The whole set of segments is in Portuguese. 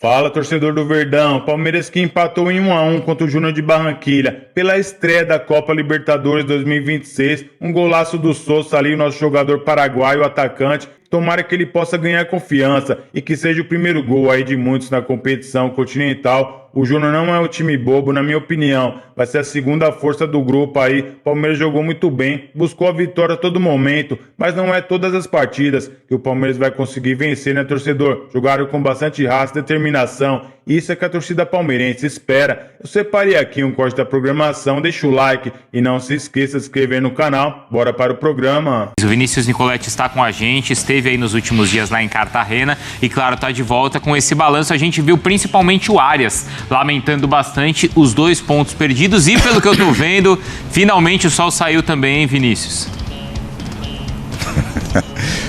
Fala, torcedor do Verdão. Palmeiras que empatou em 1-1 contra o Júnior de Barranquilha pela estreia da Copa Libertadores 2026. Um golaço do Sousa ali, o nosso jogador paraguaio, atacante. Tomara que ele possa ganhar confiança e que seja o primeiro gol aí de muitos na competição continental. O Júnior não é um time bobo, na minha opinião. Vai ser a segunda força do grupo aí. Palmeiras jogou muito bem, buscou a vitória a todo momento, mas não é todas as partidas que o Palmeiras vai conseguir vencer, né, torcedor? Jogaram com bastante raça, determinação. Isso é que a torcida palmeirense espera. Eu separei aqui um corte da programação, deixa o like e não se esqueça de se inscrever no canal. Bora para o programa. O Vinícius Nicoletti está com a gente, esteve aí nos últimos dias lá em Cartagena e, claro, está de volta com esse balanço. A gente viu principalmente o Arias lamentando bastante os 2 pontos perdidos e, pelo que eu tô vendo, finalmente o sol saiu também, hein, Vinícius?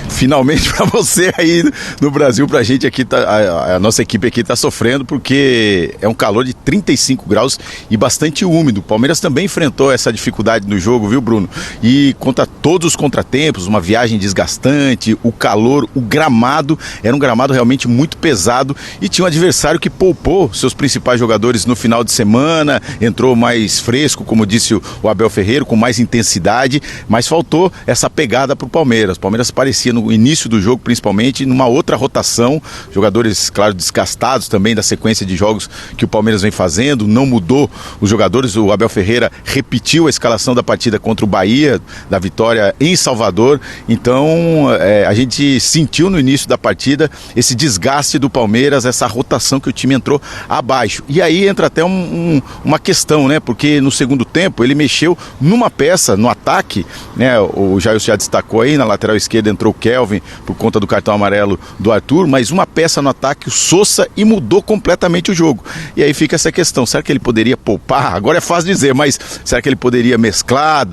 Finalmente para você aí no Brasil, pra gente aqui, a nossa equipe aqui tá sofrendo porque é um calor de 35 graus e bastante úmido. O Palmeiras também enfrentou essa dificuldade no jogo, viu, Bruno? E contra todos os contratempos, uma viagem desgastante, o calor, o gramado, era um gramado realmente muito pesado e tinha um adversário que poupou seus principais jogadores no final de semana, entrou mais fresco, como disse o Abel Ferreira, com mais intensidade, mas faltou essa pegada pro Palmeiras. O Palmeiras parecia no início do jogo, principalmente, numa outra rotação, jogadores, claro, desgastados também da sequência de jogos que o Palmeiras vem fazendo, não mudou os jogadores, o Abel Ferreira repetiu a escalação da partida contra o Bahia, da vitória em Salvador, então a gente sentiu no início da partida esse desgaste do Palmeiras, essa rotação que o time entrou abaixo, e aí entra até uma questão, né, porque no segundo tempo ele mexeu numa peça, no ataque, né, o Jailson já destacou aí, na lateral esquerda entrou o Kelvin por conta do cartão amarelo do Arthur, mas uma peça no ataque, o Sousa, e mudou completamente o jogo. E aí fica essa questão, será que ele poderia poupar? Agora é fácil dizer, mas será que ele poderia mesclar,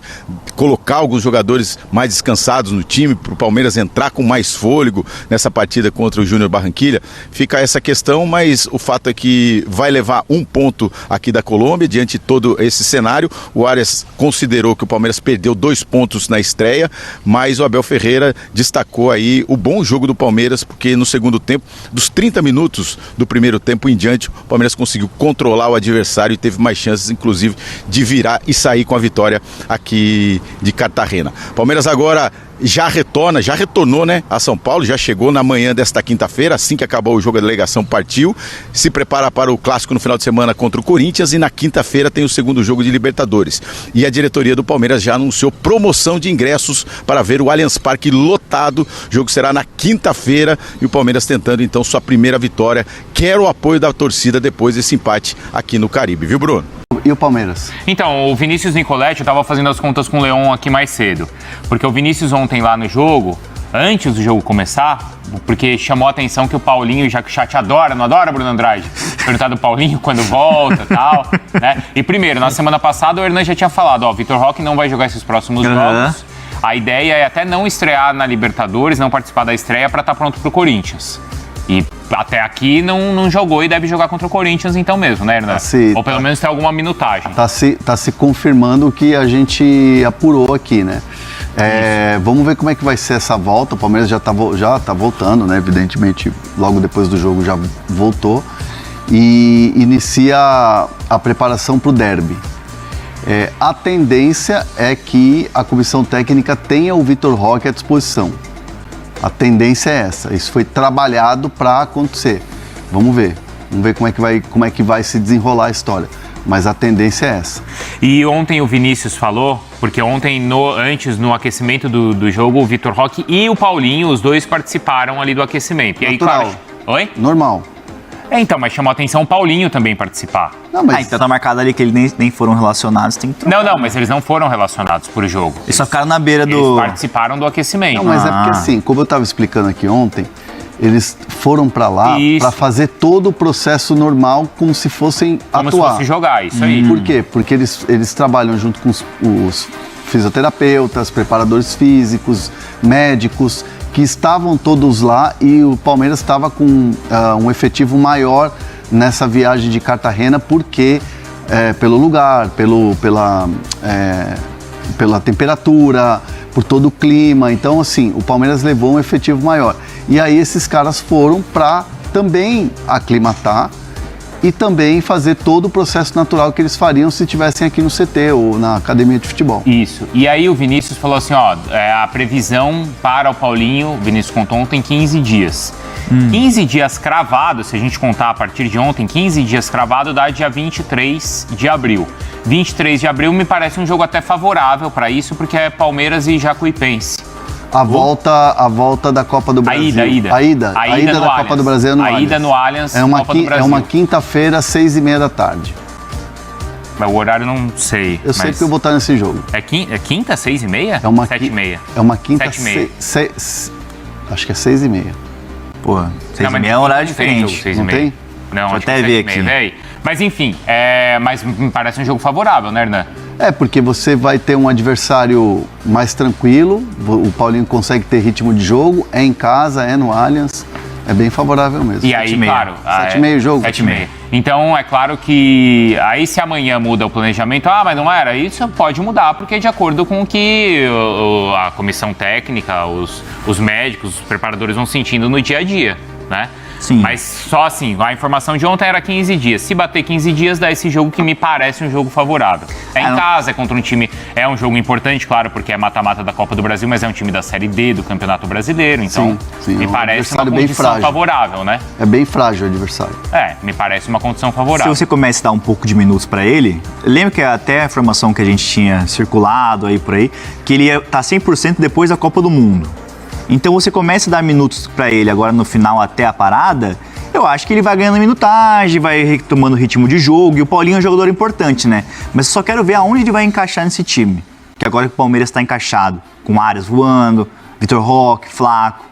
colocar alguns jogadores mais descansados no time, para o Palmeiras entrar com mais fôlego nessa partida contra o Júnior Barranquilha? Fica essa questão, mas o fato é que vai levar 1 ponto aqui da Colômbia, diante de todo esse cenário. O Arias considerou que o Palmeiras perdeu 2 pontos na estreia, mas o Abel Ferreira destacou aí o bom jogo do Palmeiras, porque no segundo tempo, dos 30 minutos do primeiro tempo em diante, o Palmeiras conseguiu controlar o adversário e teve mais chances, inclusive, de virar e sair com a vitória aqui de Cartagena. Palmeiras agora já retornou, né, a São Paulo, já chegou na manhã desta quinta-feira, assim que acabou o jogo, a delegação partiu, se prepara para o clássico no final de semana contra o Corinthians e na quinta-feira tem o segundo jogo de Libertadores. E a diretoria do Palmeiras já anunciou promoção de ingressos para ver o Allianz Parque lotado. O jogo será na quinta-feira e o Palmeiras tentando então sua primeira vitória. Quer o apoio da torcida depois desse empate aqui no Caribe, viu, Bruno? E o Palmeiras? Então, o Vinícius Nicoletti, eu estava fazendo as contas com o Leon aqui mais cedo, porque o Vinícius ontem lá no jogo, antes do jogo começar, porque chamou a atenção que o Paulinho, já que o chat adora, não adora, Bruno Andrade? Perguntar do Paulinho quando volta e tal, né? E primeiro, na semana passada o Hernan já tinha falado, ó, Vitor Roque não vai jogar esses próximos jogos, a ideia é até não estrear na Libertadores, não participar da estreia para estar pronto pro Corinthians. E até aqui não jogou e deve jogar contra o Corinthians então mesmo, né, Hernan? Ou pelo menos tem alguma minutagem. Tá se confirmando o que a gente apurou aqui, né? Vamos ver como é que vai ser essa volta. O Palmeiras já tá voltando, né? Evidentemente, logo depois do jogo já voltou. E inicia a preparação para o derby. A tendência é que a comissão técnica tenha o Vitor Roque à disposição. A tendência é essa. Isso foi trabalhado para acontecer. Vamos ver como é que vai se desenrolar a história. Mas a tendência é essa. E ontem o Vinícius falou, porque ontem, antes, no aquecimento do jogo, o Vitor Roque e o Paulinho, os dois participaram ali do aquecimento. E aí, natural. claro... Oi? Normal. Então, mas chamou a atenção o Paulinho também participar. Não, mas... então tá marcado ali que eles nem foram relacionados, tem que trocar. Não, mas eles não foram relacionados por jogo. Eles só ficaram na beira do... Eles participaram do aquecimento. Não, mas é porque assim, como eu estava explicando aqui ontem, eles foram para lá para fazer todo o processo normal como se fossem atuar. Como se fosse jogar, isso aí. Por quê? Porque eles trabalham junto com os fisioterapeutas, preparadores físicos, médicos, que estavam todos lá e o Palmeiras estava com um efetivo maior nessa viagem de Cartagena, porque pelo lugar, pela temperatura, por todo o clima. Então, assim, o Palmeiras levou um efetivo maior. E aí esses caras foram para também aclimatar e também fazer todo o processo natural que eles fariam se estivessem aqui no CT ou na academia de futebol. Isso. E aí o Vinícius falou assim, ó, a previsão para o Paulinho, o Vinícius contou ontem, 15 dias. 15 dias cravado, se a gente contar a partir de ontem, 15 dias cravado dá dia 23 de abril. 23 de abril me parece um jogo até favorável para isso, porque é Palmeiras e Jacuipense. A volta da Copa do Brasil. A ida da Copa do Brasil é no Allianz. A ida no Allianz, Copa do Brasil. É uma quinta-feira, 6h30 da tarde. Mas o horário não sei. Eu sei que eu vou estar nesse jogo. É quinta, 6h30? É uma 7h30. É uma quinta, 7h30. Acho que é 6h30. Pô, 6h30 é um horário diferente. Não tem? Não, Deixa eu acho até que ver 7h30, aqui. véi. Mas enfim, mas me parece um jogo favorável, né, Hernan? Porque você vai ter um adversário mais tranquilo, o Paulinho consegue ter ritmo de jogo, é em casa, é no Allianz, é bem favorável mesmo. E aí, claro... 7h30 o jogo? 7h30. Então, é claro que aí se amanhã muda o planejamento, mas não era, isso pode mudar, porque é de acordo com o que a comissão técnica, os médicos, os preparadores vão sentindo no dia a dia, né? Sim. Mas só assim, a informação de ontem era 15 dias. Se bater 15 dias, dá esse jogo que me parece um jogo favorável. É em casa, é contra um time... É um jogo importante, claro, porque é mata-mata da Copa do Brasil, mas é um time da Série D do Campeonato Brasileiro. Então, sim, me é um parece uma adversário bem condição frágil. favorável, né? É bem frágil o adversário. Me parece uma condição Se favorável. você começa a dar um pouco de minutos pra ele, lembra que até a informação que a gente tinha circulado aí por aí, que ele ia estar 100% depois da Copa do Mundo. Então você começa a dar minutos pra ele agora no final até a parada, eu acho que ele vai ganhando minutagem, vai retomando o ritmo de jogo, e o Paulinho é um jogador importante, né? Mas eu só quero ver aonde ele vai encaixar nesse time. Que agora que o Palmeiras está encaixado, com Arias voando, Vitor Roque, Flaco.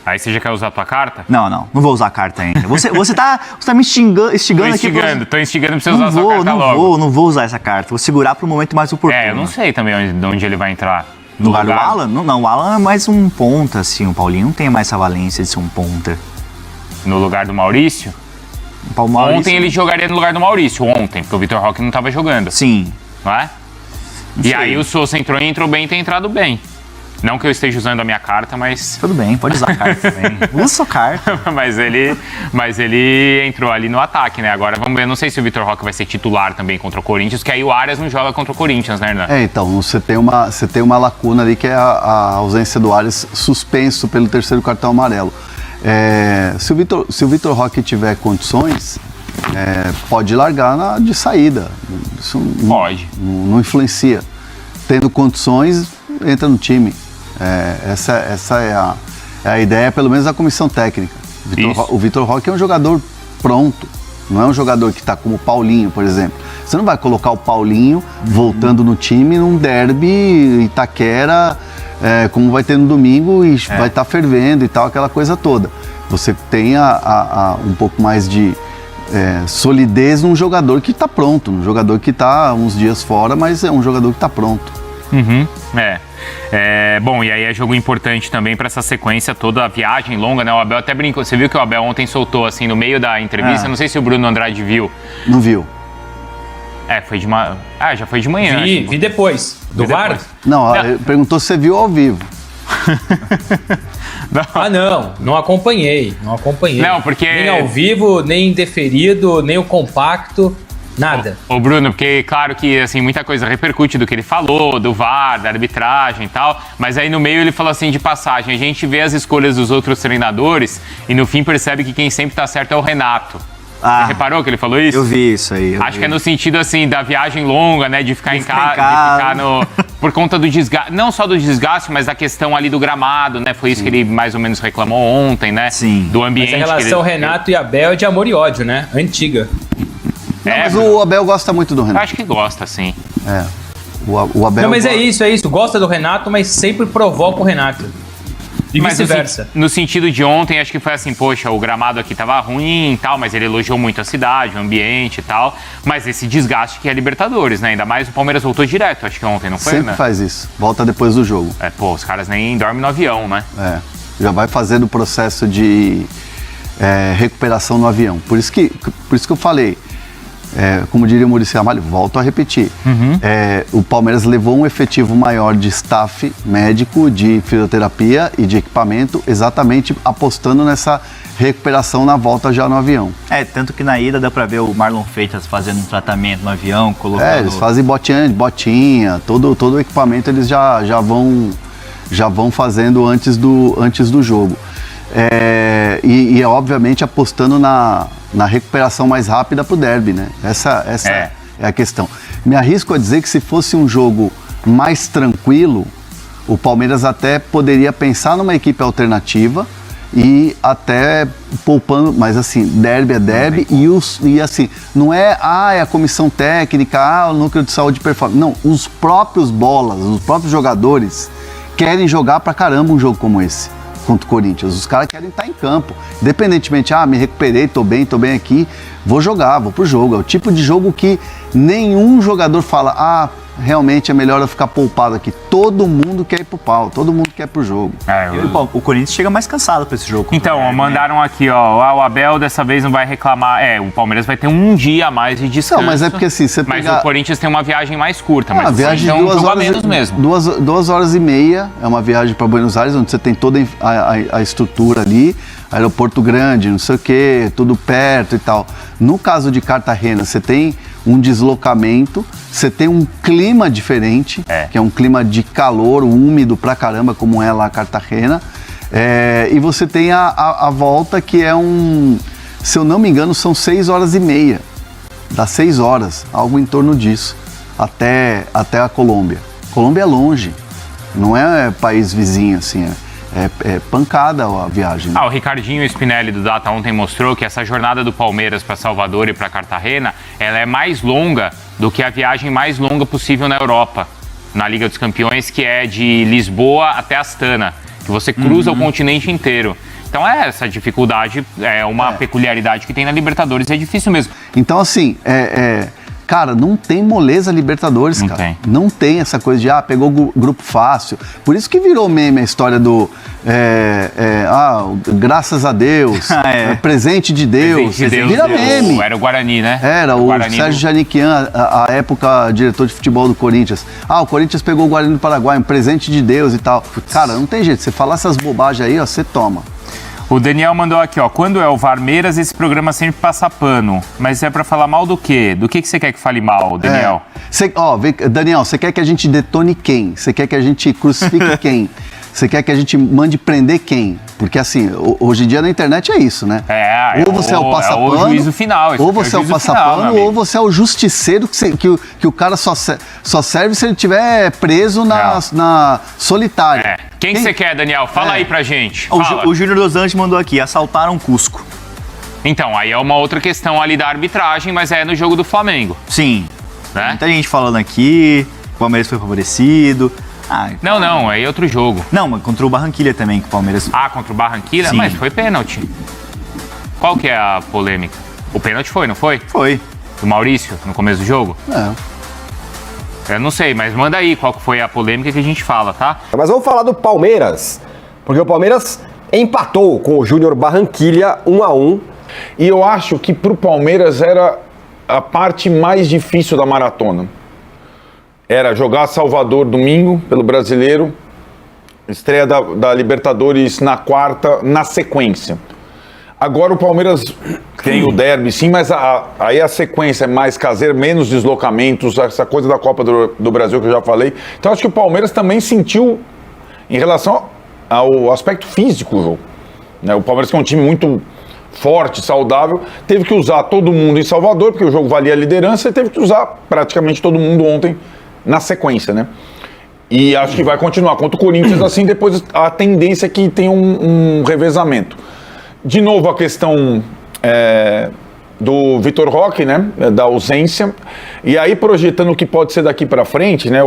Aí você já quer usar a tua carta? Não vou usar a carta ainda. Você tá me instigando aqui. Tô instigando pra você usar a sua carta logo. Não vou usar essa carta. Vou segurar pro momento mais oportuno. Eu não sei também de onde ele vai entrar. No lugar do Alan? Não, o Alan é mais um ponta, assim. O Paulinho não tem mais essa valência de ser um ponta. No lugar do Maurício? Ontem ele jogaria no lugar do Maurício, porque o Vitor Roque não estava jogando. Sim. Não é? E aí o Sousa entrou bem e tem entrado bem. Não que eu esteja usando a minha carta, mas... Tudo bem, pode usar a carta também. Usa sua carta. mas ele entrou ali no ataque, né? Agora vamos ver, não sei se o Vitor Roque vai ser titular também contra o Corinthians, que aí o Arias não joga contra o Corinthians, né, Hernan? Então, você tem uma lacuna ali que é a ausência do Arias suspenso pelo terceiro cartão amarelo. Se o Vitor Roque tiver condições, pode largar de saída. Isso pode. Não influencia. Tendo condições, entra no time. Essa é a ideia, pelo menos da comissão técnica. O Vitor Roque é um jogador pronto. Não é um jogador que está como o Paulinho, por exemplo. Você não vai colocar o Paulinho voltando no time num derby Itaquera, como vai ter no domingo, e vai estar fervendo e tal, aquela coisa toda. Você tem um pouco mais de solidez num jogador que está pronto, num jogador que está uns dias fora, mas é um jogador que está pronto. Bom, e aí é jogo importante também para essa sequência toda, a viagem longa, né? O Abel até brincou. Você viu que o Abel ontem soltou assim no meio da entrevista? Não sei se o Bruno Andrade viu. Não viu. Foi de manhã. Já foi de manhã. Vi depois. Do VAR? Não, perguntou se você viu ao vivo. Não acompanhei. Não, porque... Nem ao vivo, nem indeferido, nem o compacto. Nada. Ô Bruno, porque claro que assim, muita coisa repercute do que ele falou, do VAR, da arbitragem e tal, mas aí no meio ele falou assim, de passagem, a gente vê as escolhas dos outros treinadores e no fim percebe que quem sempre tá certo é o Renato. Você reparou que ele falou isso? Eu vi isso aí. Acho que é no sentido assim, da viagem longa, né, de ficar em casa, de ficar por conta do desgaste, não só do desgaste, mas da questão ali do gramado, né, foi isso que ele mais ou menos reclamou ontem, né? Sim. Do ambiente. Mas a relação Renato e Abel é de amor e ódio, né? Antiga. Mas o Abel gosta muito do Renato. Eu acho que gosta, sim. O Abel... Não, mas é isso. Gosta do Renato, mas sempre provoca o Renato. E vice-versa. No sentido de ontem, acho que foi assim, poxa, o gramado aqui tava ruim e tal, mas ele elogiou muito a cidade, o ambiente e tal. Mas esse desgaste que é Libertadores, né? Ainda mais o Palmeiras voltou direto, acho que ontem, não foi, Sempre né? faz isso. Volta depois do jogo. Os caras nem dormem no avião, né? Já vai fazendo o processo de recuperação no avião. Por isso que eu falei... como diria o Muricy Ramalho, volto a repetir, o Palmeiras levou um efetivo maior de staff médico, de fisioterapia e de equipamento, exatamente apostando nessa recuperação na volta já no avião. Tanto que na ida dá pra ver o Marlon Freitas fazendo um tratamento no avião, colocando... Eles fazem botinha, todo o equipamento eles já vão fazendo antes do jogo. E obviamente apostando na recuperação mais rápida pro derby, né? Essa é a questão. Me arrisco a dizer que se fosse um jogo mais tranquilo, o Palmeiras até poderia pensar numa equipe alternativa e até poupando, mas assim, derby é derby e assim, não é a comissão técnica, o núcleo de saúde e performance. Não, os próprios bolas, os próprios jogadores querem jogar pra caramba um jogo como esse contra o Corinthians. Os caras querem estar em campo. Independentemente, me recuperei, tô bem aqui, vou jogar, vou pro jogo. É o tipo de jogo que nenhum jogador fala, realmente é melhor eu ficar poupado aqui. Todo mundo quer ir pro pau, todo mundo quer ir pro jogo. O Corinthians chega mais cansado pra esse jogo. Então, mandaram aqui, o Abel dessa vez não vai reclamar. O Palmeiras vai ter um dia a mais de descanso. Não, mas é porque assim, Mas o Corinthians tem uma viagem mais curta. Mas a viagem de 2 horas menos mesmo. 2 horas e meia é uma viagem para Buenos Aires, onde você tem toda a estrutura ali, aeroporto grande, não sei o quê, tudo perto e tal. No caso de Cartagena, você tem um deslocamento, você tem um clima diferente, que é um clima de calor, úmido pra caramba, como é lá Cartagena, e você tem a volta que é se eu não me engano, são 6 horas e meia, dá 6 horas, algo em torno disso, até a Colômbia. Colômbia é longe, não é país vizinho assim, é pancada a viagem. Né? O Ricardinho Spinelli do Data ontem mostrou que essa jornada do Palmeiras para Salvador e para Cartagena, ela é mais longa do que a viagem mais longa possível na Europa, na Liga dos Campeões, que é de Lisboa até Astana, que você cruza o continente inteiro. Então essa dificuldade, é uma peculiaridade que tem na Libertadores, é difícil mesmo. Então assim, cara, não tem moleza Libertadores, não cara. Tem. Não tem essa coisa de, pegou grupo fácil. Por isso que virou meme a história do, graças a Deus, presente de Deus. Vira meme. Era o Guarani, né? Era o Sérgio Janiquian, a época diretor de futebol do Corinthians. O Corinthians pegou o Guarani do Paraguai, um presente de Deus e tal. Cara, não tem jeito. Você falar essas bobagens aí, você toma. O Daniel mandou aqui, quando é o Varmeiras, esse programa sempre passa pano. Mas é pra falar mal do quê? Do que você quer que fale mal, Daniel? Daniel, você quer que a gente detone quem? Você quer que a gente crucifique quem? Você quer que a gente mande prender quem? Porque assim, hoje em dia na internet é isso, né? Ou você é o passapano, o juízo final. Ou você é o passapano, ou você é o justiceiro que o cara só serve se ele estiver preso na solitária. Quem você quer, Daniel? Fala aí pra gente. O Júnior dos Anjos mandou aqui, assaltaram Cusco. Então, aí é uma outra questão ali da arbitragem, mas é no jogo do Flamengo. Sim. Né? Muita gente falando aqui, o Palmeiras foi favorecido. Não, aí é outro jogo. Não, mas contra o Barranquilla também, que o Palmeiras... Contra o Barranquilla? Sim. Mas foi pênalti. Qual que é a polêmica? O pênalti foi, não foi? Foi. Do Maurício, no começo do jogo? Eu não sei, mas manda aí qual que foi a polêmica que a gente fala, tá? Mas vamos falar do Palmeiras, porque o Palmeiras empatou com o Júnior Barranquilla 1-1. E eu acho que pro Palmeiras era a parte mais difícil da maratona. Era jogar Salvador domingo, pelo Brasileiro, estreia da Libertadores na quarta, na sequência. Agora o Palmeiras tem o derby, sim, mas aí a sequência é mais caseira, menos deslocamentos, essa coisa da Copa do Brasil que eu já falei. Então acho que o Palmeiras também sentiu, em relação ao aspecto físico do jogo. O Palmeiras, que é um time muito forte, saudável, teve que usar todo mundo em Salvador, porque o jogo valia a liderança, e teve que usar praticamente todo mundo ontem na sequência, né? E acho que vai continuar contra o Corinthians, assim, depois a tendência é que tem um revezamento. De novo a questão do Vitor Roque, né? Da ausência. E aí projetando o que pode ser daqui para frente, né?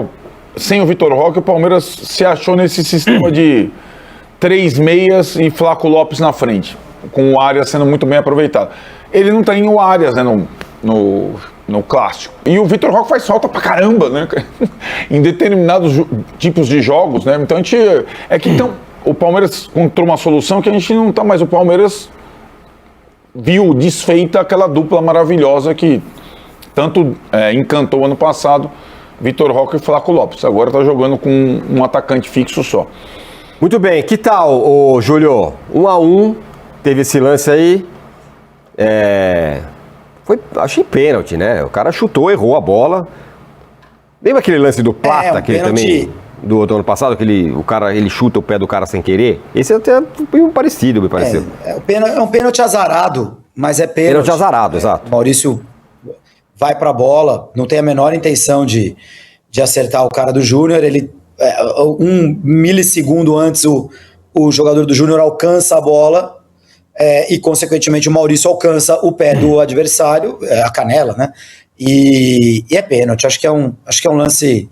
Sem o Vitor Roque, o Palmeiras se achou nesse sistema de 3 meias e Flaco Lopes na frente, com o Arias sendo muito bem aproveitado. Ele não tem o Arias, né? No clássico. E o Vitor Roque faz falta pra caramba, né? Em determinados tipos de jogos, né? Então a gente... Então, o Palmeiras encontrou uma solução que a gente não tá mais. O Palmeiras viu desfeita aquela dupla maravilhosa que tanto encantou ano passado Vitor Roque e Flaco Lopes. Agora está jogando com um atacante fixo só. Muito bem, que tal, ô Júlio? 1-1, teve esse lance aí. Achei pênalti, né? O cara chutou, errou a bola. Lembra aquele lance do Plata, aquele pênalti também do ano passado, que ele chuta o pé do cara sem querer? Esse é até bem parecido, me pareceu. É um pênalti azarado, mas é pênalti. Pênalti azarado, exato. Maurício vai pra bola, não tem a menor intenção de acertar o cara do Júnior, ele 1 milissegundo antes o jogador do Júnior alcança a bola e consequentemente o Maurício alcança o pé do adversário, a canela, né? E é pênalti, acho que é um lance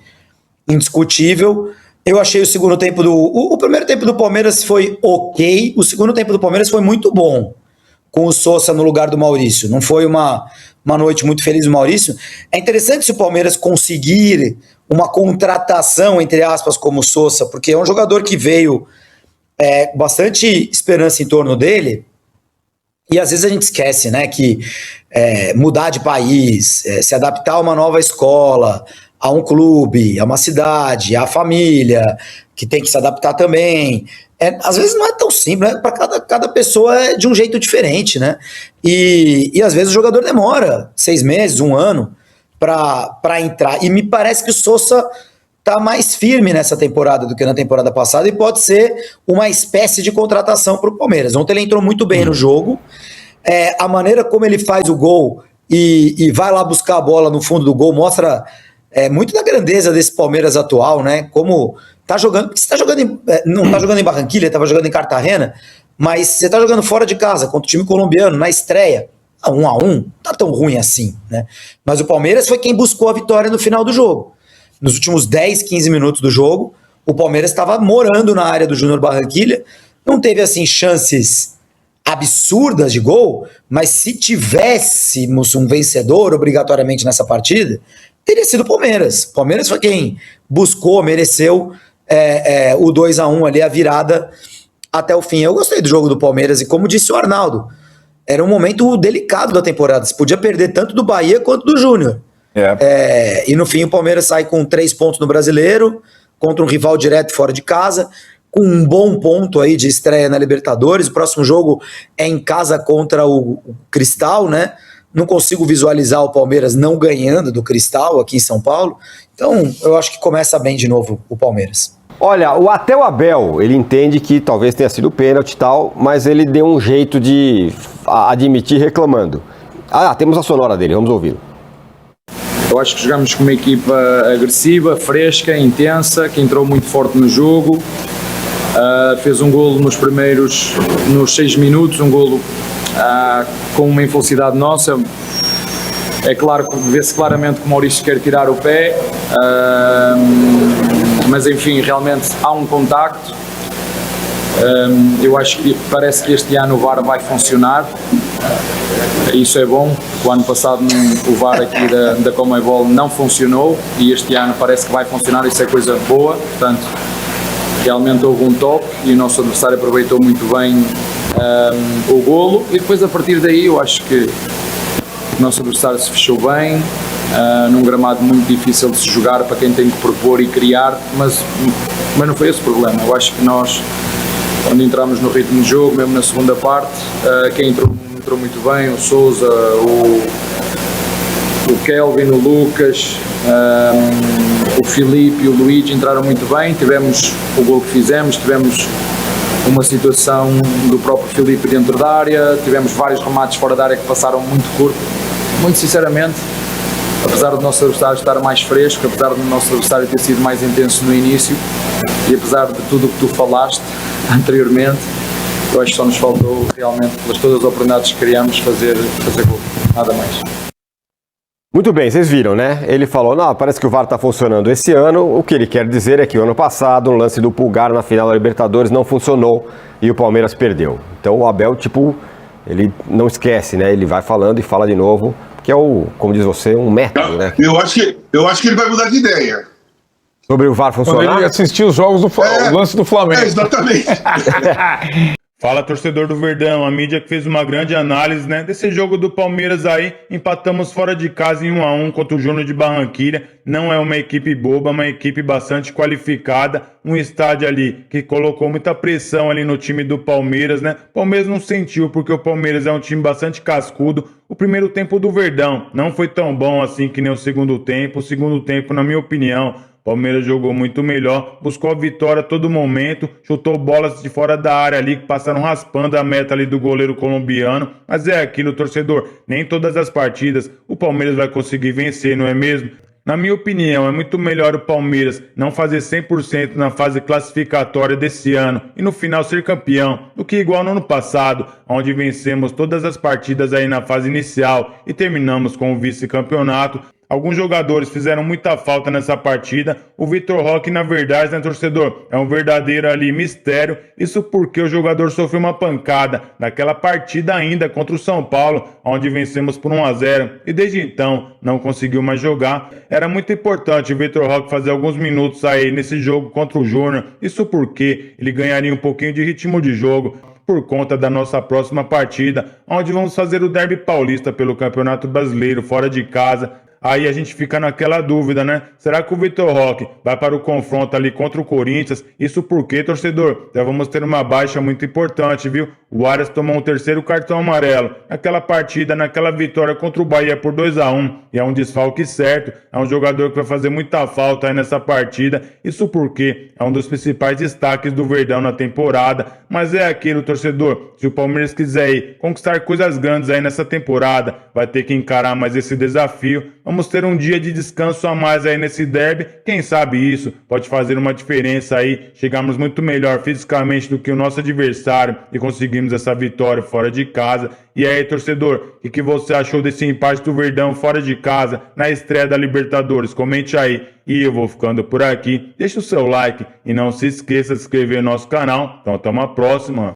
indiscutível. Eu achei o segundo tempo o primeiro tempo do Palmeiras foi ok, o segundo tempo do Palmeiras foi muito bom, com o Sosa no lugar do Maurício. Não foi uma noite muito feliz do Maurício. É interessante se o Palmeiras conseguir uma contratação, entre aspas, como o Sosa, porque é um jogador que veio bastante esperança em torno dele, e às vezes a gente esquece, né, que mudar de país, se adaptar a uma nova escola, a um clube, a uma cidade, a família, que tem que se adaptar também. Às vezes não é tão simples, né? Para cada pessoa é de um jeito diferente, né? E às vezes o jogador demora 6 meses, 1 ano para entrar. E me parece que o Sosa tá mais firme nessa temporada do que na temporada passada e pode ser uma espécie de contratação para o Palmeiras. Ontem ele entrou muito bem no jogo. A maneira como ele faz o gol e vai lá buscar a bola no fundo do gol mostra muito da grandeza desse Palmeiras atual, né? Como tá jogando, porque você tá jogando não tá jogando em Barranquilla, tava jogando em Cartagena, mas você tá jogando fora de casa contra o time colombiano na estreia. 1-1, não tá tão ruim assim, né? Mas o Palmeiras foi quem buscou a vitória no final do jogo. Nos últimos 10, 15 minutos do jogo, o Palmeiras estava morando na área do Júnior Barranquilla, não teve assim chances absurdas de gol, mas se tivéssemos um vencedor obrigatoriamente nessa partida, teria sido o Palmeiras. O Palmeiras foi quem buscou, mereceu o 2-1 ali, a virada até o fim. Eu gostei do jogo do Palmeiras e como disse o Arnaldo, era um momento delicado da temporada. Se podia perder tanto do Bahia quanto do Júnior. E no fim o Palmeiras sai com 3 pontos no Brasileiro, contra um rival direto fora de casa, com um bom ponto aí de estreia na Libertadores. O próximo jogo é em casa contra o Cristal, né? Não consigo visualizar o Palmeiras não ganhando do Cristal aqui em São Paulo. Então, eu acho que começa bem de novo o Palmeiras. Olha, até o Abel, ele entende que talvez tenha sido pênalti e tal, mas ele deu um jeito de admitir reclamando. Temos a sonora dele, vamos ouvi-lo. Eu acho que jogamos com uma equipa agressiva, fresca, intensa, que entrou muito forte no jogo. Fez um golo nos 6 minutos, um golo com uma infelicidade nossa. É claro que vê-se claramente que o Maurício quer tirar o pé, mas enfim, realmente há um contacto. Eu acho que parece que este ano o VAR vai funcionar. Isso é bom, porque o ano passado o VAR aqui da Conmebol não funcionou e este ano parece que vai funcionar, isso é coisa boa. Portanto, realmente houve um toque e o nosso adversário aproveitou muito bem o golo, e depois a partir daí eu acho que o nosso adversário se fechou bem, num gramado muito difícil de se jogar para quem tem que propor e criar, mas não foi esse o problema. Eu acho que nós, quando entramos no ritmo de jogo, mesmo na segunda parte, quem entrou muito bem, o Sousa, o Kelvin, o Lucas, o Filipe e o Luigi entraram muito bem. Tivemos o gol que fizemos, tivemos uma situação do próprio Filipe dentro da área, tivemos vários remates fora da área que passaram muito curto. Muito sinceramente, apesar do nosso adversário estar mais fresco, apesar do nosso adversário ter sido mais intenso no início e apesar de tudo o que tu falaste anteriormente, eu acho que só nos faltou realmente, pelas todas as oportunidades que criamos, fazer gol, nada mais. Muito bem, vocês viram, né? Ele falou, parece que o VAR está funcionando esse ano. O que ele quer dizer é que o ano passado, no lance do Pulgar na final da Libertadores, não funcionou e o Palmeiras perdeu. Então o Abel, ele não esquece, né? Ele vai falando e fala de novo, que é como diz você, um método, né? Eu acho que ele vai mudar de ideia. Sobre o VAR funcionar? Quando ele assistiu os jogos o lance do Flamengo. Exatamente. Fala, torcedor do Verdão, a mídia que fez uma grande análise, né, desse jogo do Palmeiras aí. Empatamos fora de casa em 1-1 contra o Júnior de Barranquilla. Não é uma equipe boba, uma equipe bastante qualificada, um estádio ali que colocou muita pressão ali no time do Palmeiras, né? O Palmeiras não sentiu, porque o Palmeiras é um time bastante cascudo. O primeiro tempo do Verdão não foi tão bom assim que nem o segundo tempo. O segundo tempo, na minha opinião, Palmeiras jogou muito melhor, buscou a vitória a todo momento, chutou bolas de fora da área ali que passaram raspando a meta ali do goleiro colombiano. Mas é aquilo, torcedor, nem todas as partidas o Palmeiras vai conseguir vencer, não é mesmo? Na minha opinião, é muito melhor o Palmeiras não fazer 100% na fase classificatória desse ano e no final ser campeão, do que igual no ano passado, onde vencemos todas as partidas aí na fase inicial e terminamos com o vice-campeonato. Alguns jogadores fizeram muita falta nessa partida. O Vitor Roque, na verdade, né, torcedor, é um verdadeiro ali mistério. Isso porque o jogador sofreu uma pancada naquela partida ainda contra o São Paulo, onde vencemos por 1-0 e desde então não conseguiu mais jogar. Era muito importante o Vitor Roque fazer alguns minutos aí nesse jogo contra o Júnior. Isso porque ele ganharia um pouquinho de ritmo de jogo por conta da nossa próxima partida, onde vamos fazer o Derby Paulista pelo Campeonato Brasileiro fora de casa. Aí a gente fica naquela dúvida, né? Será que o Vitor Roque vai para o confronto ali contra o Corinthians? Isso porque, torcedor, já vamos ter uma baixa muito importante, viu? O Arias tomou um terceiro cartão amarelo naquela partida, naquela vitória contra o Bahia por 2-1. E é um desfalque certo, é um jogador que vai fazer muita falta aí nessa partida. Isso porque é um dos principais destaques do Verdão na temporada. Mas é aquilo, torcedor, se o Palmeiras quiser ir conquistar coisas grandes aí nessa temporada, vai ter que encarar mais esse desafio. Vamos ter um dia de descanso a mais aí nesse derby. Quem sabe isso pode fazer uma diferença aí, chegarmos muito melhor fisicamente do que o nosso adversário e conseguimos essa vitória fora de casa. E aí, torcedor, o que você achou desse empate do Verdão fora de casa na estreia da Libertadores? Comente aí. E eu vou ficando por aqui. Deixa o seu like e não se esqueça de se inscrever no nosso canal. Então, até uma próxima.